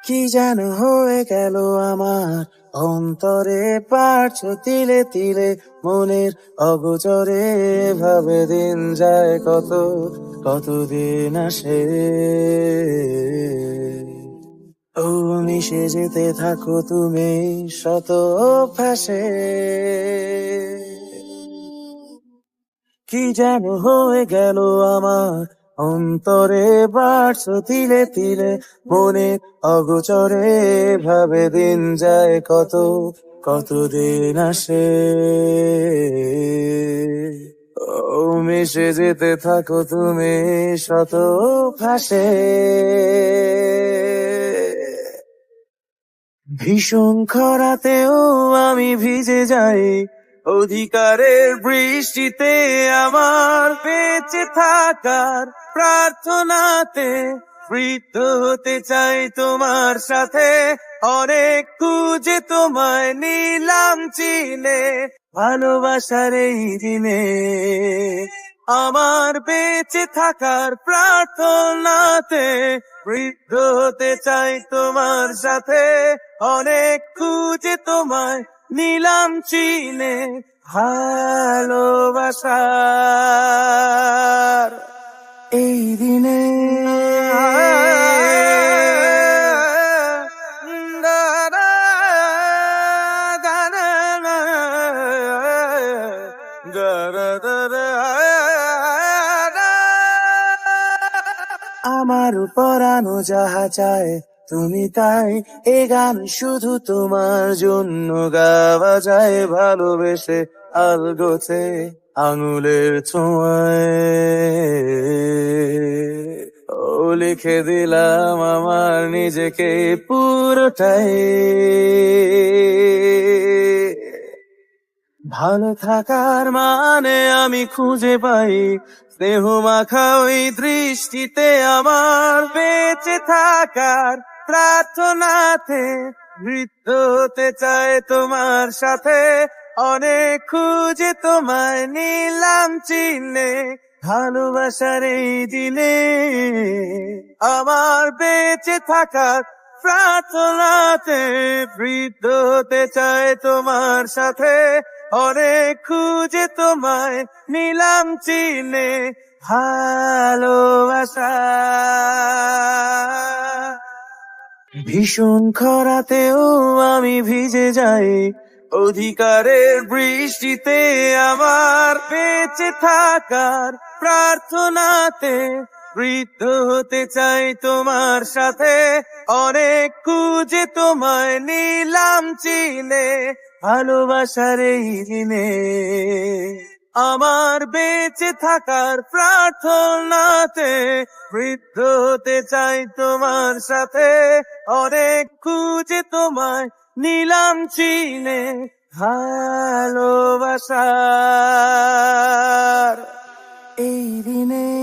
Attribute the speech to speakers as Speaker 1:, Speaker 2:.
Speaker 1: কি যেন হয়ে গেল আমার অন্তরে, পারছো তিলে তিলে মনের অগোচরে, ভাবে দিন যায় কত, কতদিন আসে। ও মিশে যেতে থাকো তুমি শত অভ্যাসে। কি যেন হয়ে গেল আমার অন্তরে, বাড়ছো তিলে তিলে মনে অগোচরে, ভাবে দিন যায় কত, কতদিন আসে। ও মিশে যেতে থাকো তুমি শত ভাষে। ভীষণ খরাতেও আমি ভিজে যাই, অধিকারের বৃষ্টিতে আমার বেঁচে থাকার প্রার্থনাতে, বৃদ্ধ হতে চাই তোমার সাথে, অনেক খুঁজে তোমায় নিলাম চিনে, ভালোবাসার এই দিনে আমার বেঁচে থাকার প্রার্থনাতে, বৃদ্ধ হতে চাই তোমার সাথে, অনেক খুঁজে তোমায় নিলাম চিনে, ভালোবাসার এই দিনে। আমার পরানো যাহা চায় তুমি তাই, এ গান শুধু তোমার জন্য গাওয়া যায়, ভালোবেসে আলগোছে আঙুলের ছোঁয়ায়। ও লিখে দিলাম আমার নিজেকে পুরোটাই, ভালো থাকার মানে আমি খুঁজে পাই স্নেহ মাখা ওই দৃষ্টিতে, আমার বেঁচে থাকার প্রার্থনাতে, মৃত হতে চায় তোমার সাথে, অনেক খুঁজে তোমায় নিলাম চিনে, ভালোবাসার এই দিনে আমার বেঁচে থাকার প্রার্থনাতে, বৃদ্ধ হতে চায় তোমার সাথে, অনেক খুঁজে তোমায় নিলাম চিনে, ভালোবাসা। ভীষণ খরাতেও আমি ভিজে যাই, অধিকারের বৃষ্টিতে আমার বেঁচে থাকার প্রার্থনাতে, বৃদ্ধ হতে চাই তোমার সাথে, অনেক খুঁজে তোমায় নিলাম চিনে, ভালোবাসার এই দিনে আমার বেঁচে থাকার প্রার্থনাতে, বৃদ্ধ হতে চাই তোমার সাথে, অনেক খুঁজে তোমায় নিলাম চিনে, ভালোবাসার এই দিনে।